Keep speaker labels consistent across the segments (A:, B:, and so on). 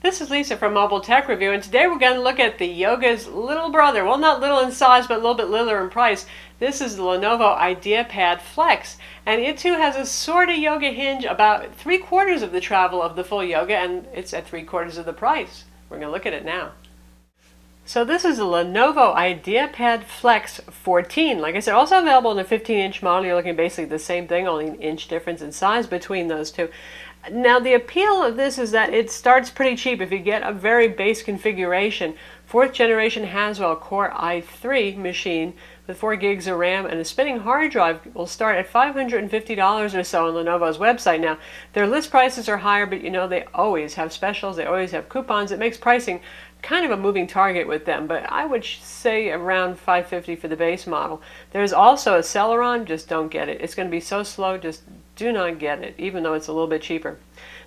A: This is Lisa from Mobile Tech Review, and today we're going to look at the Yoga's little brother. Well, not little in size, but a little bit littler in price. This is the Lenovo IdeaPad Flex, and it too has a sort of yoga hinge, about 3/4 of the travel of the full Yoga, and it's at 3/4 of the price. We're going to look at it now. So this is the Lenovo IdeaPad Flex 14. Like I said, also available in a 15-inch model. You're looking at basically the same thing, only an inch difference in size between those two. Now the appeal of this is that it starts pretty cheap if you get a very base configuration. 4th generation Haswell Core i3 machine with 4 gigs of RAM and a spinning hard drive will start at $550 or so on Lenovo's website. Now their list prices are higher, but you know they always have specials, they always have coupons. It makes pricing kind of a moving target with them, but I would say around $550 for the base model. There's also a Celeron, just don't get it. It's going to be so slow, just do not get it, even though it's a little bit cheaper.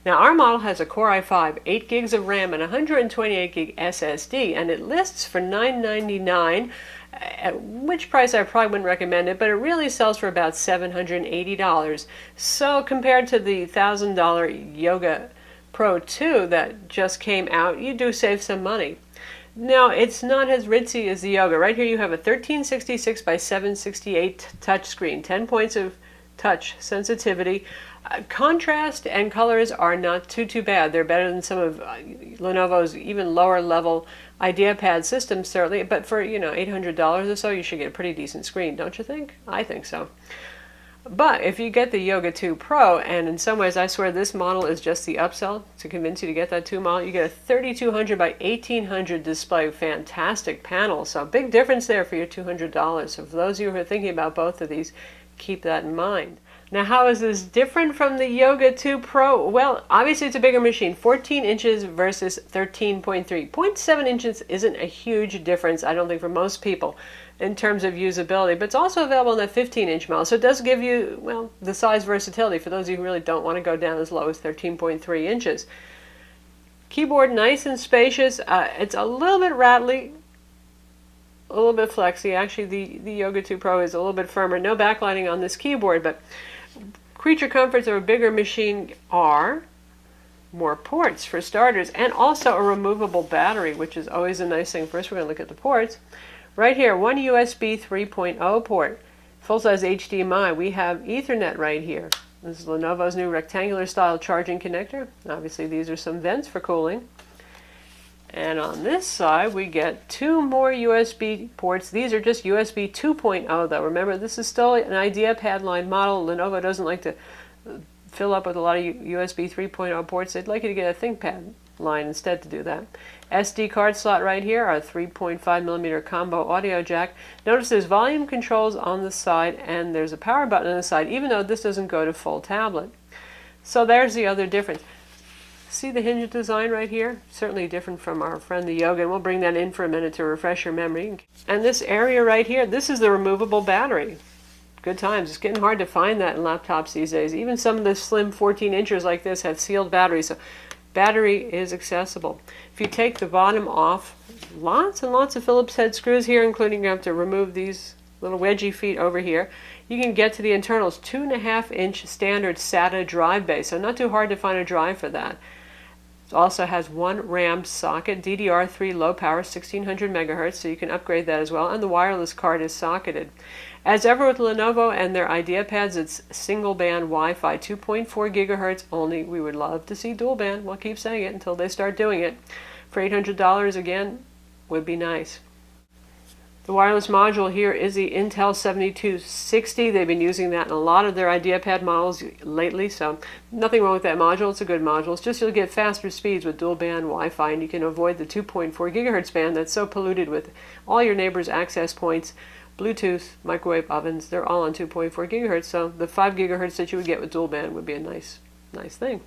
A: Now our model has a Core i5, 8 gigs of RAM and 128 gig SSD, and it lists for $999, at which price I probably wouldn't recommend it, but it really sells for about $780. So compared to the $1,000 Yoga Pro 2 that just came out, you do save some money. Now, it's not as ritzy as the Yoga. Right here you have a 1366 by 768 touchscreen, 10 points of touch sensitivity. Contrast and colors are not too bad. They're better than some of Lenovo's even lower level IdeaPad systems, certainly, but for, you know, $800 or so, you should get a pretty decent screen, don't you think? I think so. But if you get the Yoga 2 Pro, and in some ways I swear this model is just the upsell to convince you to get that 2 model, you get a 3200 by 1800 display, fantastic panel. So big difference there for your $200. So for those of you who are thinking about both of these, keep that in mind. Now how is this different from the Yoga 2 Pro? Well, obviously it's a bigger machine, 14 inches versus 13.3. 0.7 inches isn't a huge difference, I don't think, for most people in terms of usability, but it's also available in that 15-inch model, so it does give you, well, the size versatility for those of you who really don't want to go down as low as 13.3 inches. Keyboard nice and spacious. It's a little bit rattly, a little bit flexy. Actually, the Yoga 2 Pro is a little bit firmer. No backlighting on this keyboard, but creature comforts of a bigger machine are more ports for starters, and also a removable battery, which is always a nice thing. First, we're going to look at the ports. Right here, one USB 3.0 port, full-size HDMI. We have Ethernet right here. This is Lenovo's new rectangular style charging connector. Obviously, these are some vents for cooling. And on this side, we get 2 more USB ports. These are just USB 2.0 though. Remember, this is still an IdeaPad line model. Lenovo doesn't like to fill up with a lot of USB 3.0 ports. They'd like you to get a ThinkPad line instead to do that. SD card slot right here, our 3.5mm combo audio jack. Notice there's volume controls on the side and there's a power button on the side, even though this doesn't go to full tablet. So there's the other difference. See the hinge design right here? Certainly different from our friend the Yoga, and we'll bring that in for a minute to refresh your memory. And this area right here, this is the removable battery. Good times. It's getting hard to find that in laptops these days. Even some of the slim 14 inchers like this have sealed batteries, so battery is accessible. If you take the bottom off, lots and lots of Phillips head screws here, including you have to remove these little wedgie feet over here. You can get to the internals, 2.5-inch standard SATA drive bay, so not too hard to find a drive for that. It also has one RAM socket, DDR3 low power, 1600 megahertz, so you can upgrade that as well, and the wireless card is socketed. As ever with Lenovo and their IdeaPads, it's single band Wi-Fi, 2.4 gigahertz only. We would love to see dual band. We'll keep saying it until they start doing it. For $800 again, would be nice. The wireless module here is the Intel 7260. They've been using that in a lot of their IdeaPad models lately, so nothing wrong with that module. It's a good module. It's just you'll get faster speeds with dual band Wi-Fi, and you can avoid the 2.4 gigahertz band that's so polluted with all your neighbors' access points. Bluetooth, microwave ovens, they're all on 2.4 gigahertz, so the 5 gigahertz that you would get with dual band would be a nice thing.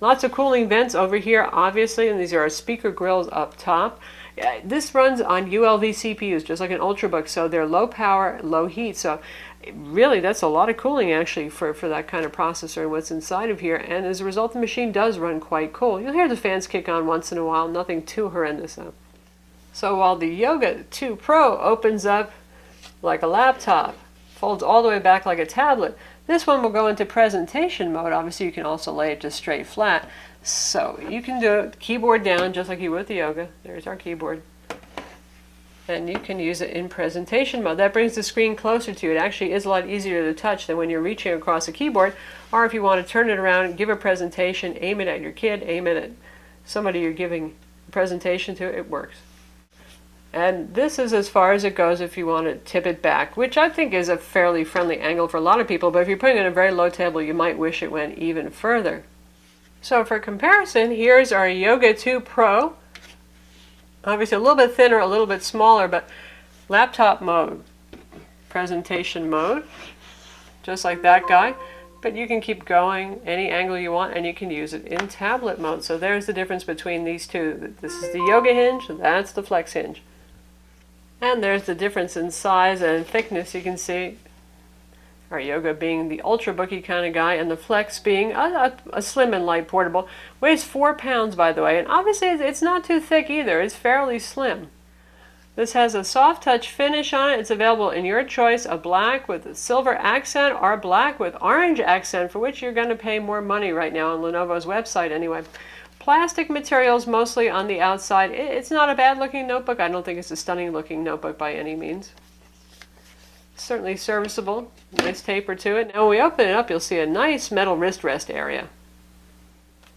A: Lots of cooling vents over here, obviously, and these are our speaker grills up top. This runs on ULV CPUs, just like an Ultrabook, so they're low power, low heat, so really that's a lot of cooling actually for that kind of processor and what's inside of here, and as a result the machine does run quite cool. You'll hear the fans kick on once in a while, nothing too horrendous though. So while the Yoga 2 Pro opens up like a laptop, folds all the way back like a tablet, This one will go into presentation mode. Obviously, you can also lay it just straight flat. So you can do it keyboard down just like you would with the yoga. There's our keyboard. And you can use it in presentation mode. That brings the screen closer to you. It actually is a lot easier to touch than when you're reaching across a keyboard. Or if you want to turn it around and give a presentation, aim it at your kid, aim it at somebody you're giving a presentation to, it works. And this is as far as it goes if you want to tip it back, which I think is a fairly friendly angle for a lot of people, but if you're putting it on a very low table, you might wish it went even further. So for comparison, here's our Yoga 2 Pro. Obviously a little bit thinner, a little bit smaller, but laptop mode, presentation mode, just like that guy. But you can keep going any angle you want, and you can use it in tablet mode. So there's the difference between these two. This is the Yoga hinge, that's the Flex hinge. And there's the difference in size and thickness. You can see our Yoga being the ultra-booky kind of guy, and the Flex being a slim and light portable. Weighs 4 pounds, by the way, and obviously it's not too thick either. It's fairly slim. This has a soft touch finish on it. It's available in your choice, a black with a silver accent or black with orange accent, for which you're going to pay more money right now on Lenovo's website anyway. Plastic materials mostly on the outside. It's not a bad looking notebook. I don't think it's a stunning looking notebook by any means. Certainly serviceable. Nice taper to it. Now when we open it up, you'll see a nice metal wrist rest area.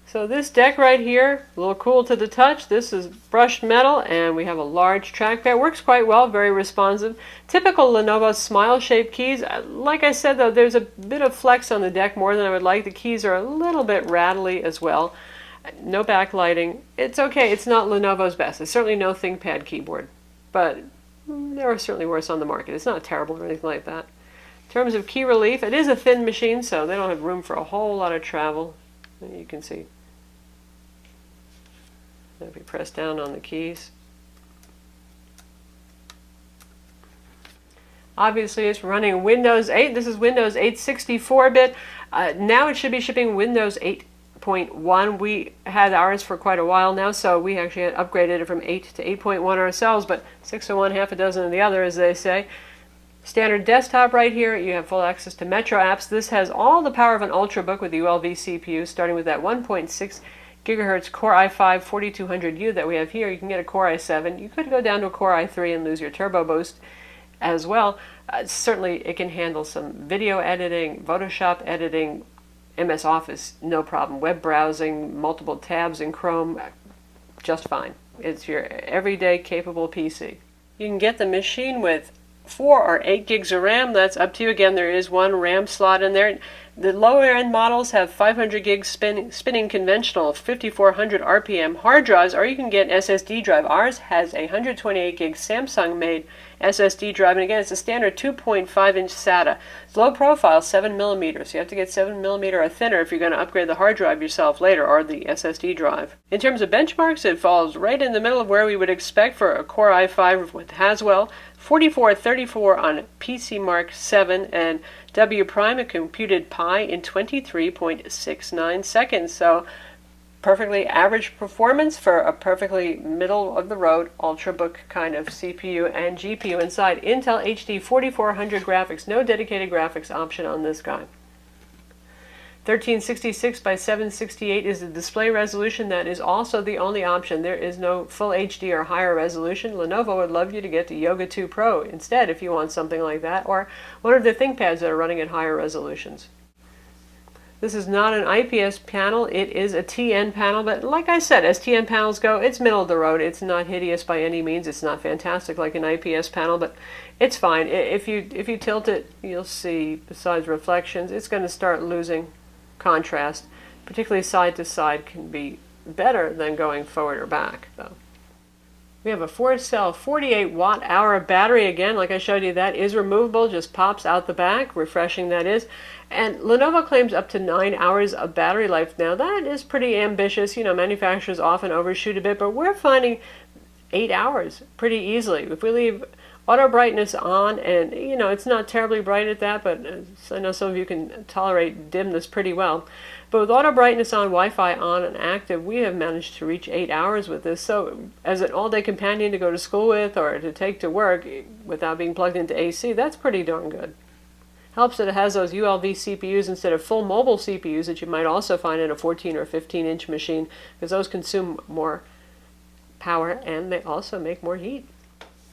A: So this deck right here, a little cool to the touch. This is brushed metal, and we have a large trackpad. Works quite well, very responsive. Typical Lenovo smile-shaped keys. Like I said, though, there's a bit of flex on the deck, more than I would like. The keys are a little bit rattly as well. No backlighting. It's okay. It's not Lenovo's best. It's certainly no ThinkPad keyboard, but there are certainly worse on the market. It's not terrible or anything like that. In terms of key relief, it is a thin machine, so they don't have room for a whole lot of travel. You can see. If we press down on the keys. Obviously, it's running Windows 8. This is Windows 8 64-bit. Now it should be shipping Windows 8.1. We had ours for quite a while now, so we actually had upgraded it from 8 to 8.1 ourselves, but 6 of one, half a dozen of the other, as they say. Standard desktop right here. You have full access to Metro apps. This has all the power of an Ultrabook with the ULV CPU, starting with that 1.6 gigahertz Core i5 4200U that we have here. You can get a Core i7. You could go down to a Core i3 and lose your turbo boost as well. Certainly it can handle some video editing, Photoshop editing, MS Office, no problem. Web browsing, multiple tabs in Chrome, just fine. It's your everyday capable PC. You can get the machine with 4 or 8 gigs of RAM. That's up to you. Again, there is one RAM slot in there. The lower end models have 500 gigs spinning conventional 5400 RPM hard drives, or you can get an SSD drive. Ours has a 128 gig Samsung made SSD drive, and again, it's a standard 2.5 inch SATA. It's low profile, 7mm. You have to get 7mm or thinner if you're going to upgrade the hard drive yourself later, or the SSD drive. In terms of benchmarks, it falls right in the middle of where we would expect for a Core i5 with Haswell. 4434 on PC Mark 7, and W Prime a computed Pi in 23.69 seconds. So perfectly average performance for a perfectly middle of the road Ultrabook kind of CPU and GPU inside. Intel HD 4400 graphics, no dedicated graphics option on this guy. 1366 by 768 is the display resolution. That is also the only option. There is no full HD or higher resolution. Lenovo would love you to get the Yoga 2 Pro instead if you want something like that, or one of the ThinkPads that are running at higher resolutions. This is not an IPS panel. It is a TN panel, but like I said, as TN panels go, it's middle of the road. It's not hideous by any means. It's not fantastic like an IPS panel, but it's fine. If you tilt it, you'll see, besides reflections, it's going to start losing contrast, particularly side to side, can be better than going forward or back though. We have a 4-cell 48 watt-hour battery. Again, like I showed you, that is removable, just pops out the back. Refreshing that is. And Lenovo claims up to 9 hours of battery life. Now that is pretty ambitious. You know, manufacturers often overshoot a bit, but we're finding 8 hours pretty easily. If we leave auto brightness on, and you know, it's not terribly bright at that, but I know some of you can tolerate dimness pretty well. But with auto brightness on, Wi-Fi on and active, we have managed to reach 8 hours with this. So as an all-day companion to go to school with or to take to work without being plugged into AC, that's pretty darn good. Helps that it has those ULV CPUs instead of full mobile CPUs that you might also find in a 14 or 15-inch machine, because those consume more power and they also make more heat.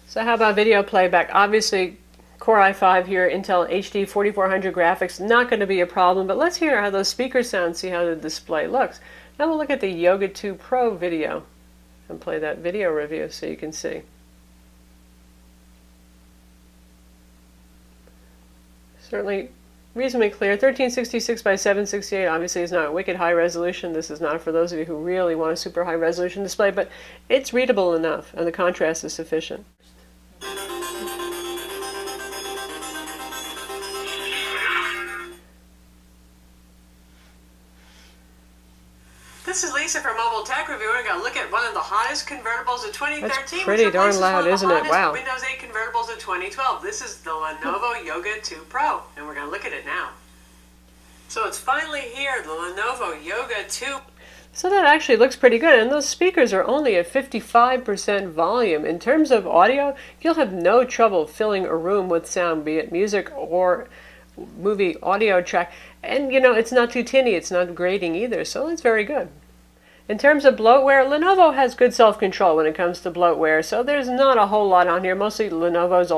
A: So how about video playback? Obviously, Core i5 here, Intel HD 4400 graphics, not going to be a problem, but let's hear how those speakers sound, see how the display looks. Now we'll look at the Yoga 2 Pro video and play that video review so you can see. Certainly reasonably clear. 1366 by 768 obviously is not a wicked high resolution. This is not for those of you who really want a super high resolution display, but it's readable enough and the contrast is sufficient.
B: This is Lisa from MobileTech Review. We're going to look at one of the hottest convertibles of 2013.
A: That's pretty darn loud, isn't it? Wow.
B: Windows 8 convertibles of 2012. This is the Lenovo Yoga 2 Pro, and we're going to look at it now. So it's finally here, the Lenovo Yoga 2.
A: So that actually looks pretty good, and those speakers are only at 55% volume. In terms of audio, you'll have no trouble filling a room with sound, be it music or movie audio track. And you know, it's not too tinny, it's not grating either, so it's very good. In terms of bloatware, Lenovo has good self-control when it comes to bloatware, so there's not a whole lot on here. Mostly Lenovo's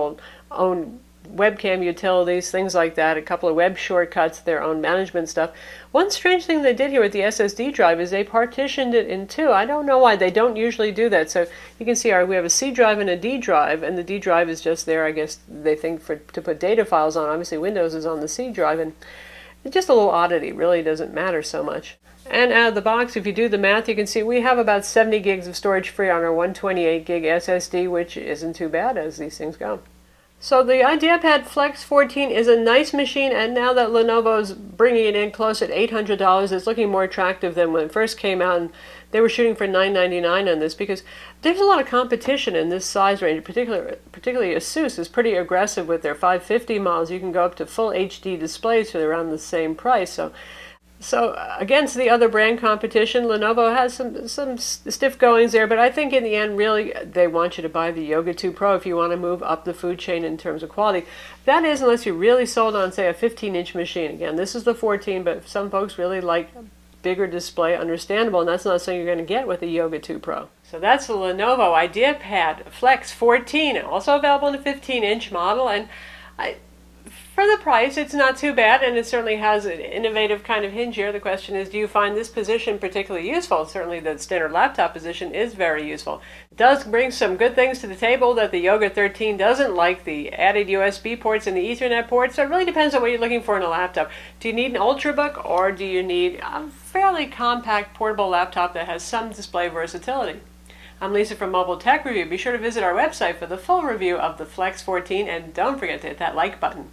A: own webcam utilities, things like that, a couple of web shortcuts, their own management stuff. One strange thing they did here with the SSD drive is they partitioned it in two. I don't know why. They don't usually do that. So you can see we have a C drive and a D drive, and the D drive is just there, I guess they think, to put data files on. Obviously Windows is on the C drive, and it's just a little oddity. It really doesn't matter so much. And out of the box, if you do the math, you can see we have about 70 gigs of storage free on our 128 gig SSD, which isn't too bad as these things go. So the IdeaPad Flex 14 is a nice machine, and now that Lenovo's bringing it in close at $800, it's looking more attractive than when it first came out, and they were shooting for $999 on this because there's a lot of competition in this size range. Particularly Asus is pretty aggressive with their 550 models. You can go up to full HD displays for around the same price. So against the other brand competition, Lenovo has some stiff goings there, but I think in the end, really, they want you to buy the Yoga 2 Pro if you want to move up the food chain in terms of quality. That is, unless you're really sold on, say, a 15-inch machine. Again, this is the 14, but some folks really like a bigger display, understandable, and that's not something you're going to get with the Yoga 2 Pro. So that's the Lenovo IdeaPad Flex 14, also available in a 15-inch model, and for the price, it's not too bad, and it certainly has an innovative kind of hinge here. The question is, do you find this position particularly useful? Certainly the standard laptop position is very useful. It does bring some good things to the table that the Yoga 13 doesn't, like the added USB ports and the Ethernet ports. So it really depends on what you're looking for in a laptop. Do you need an Ultrabook, or do you need a fairly compact portable laptop that has some display versatility? I'm Lisa from MobileTech Review. Be sure to visit our website for the full review of the Flex 14, and don't forget to hit that like button.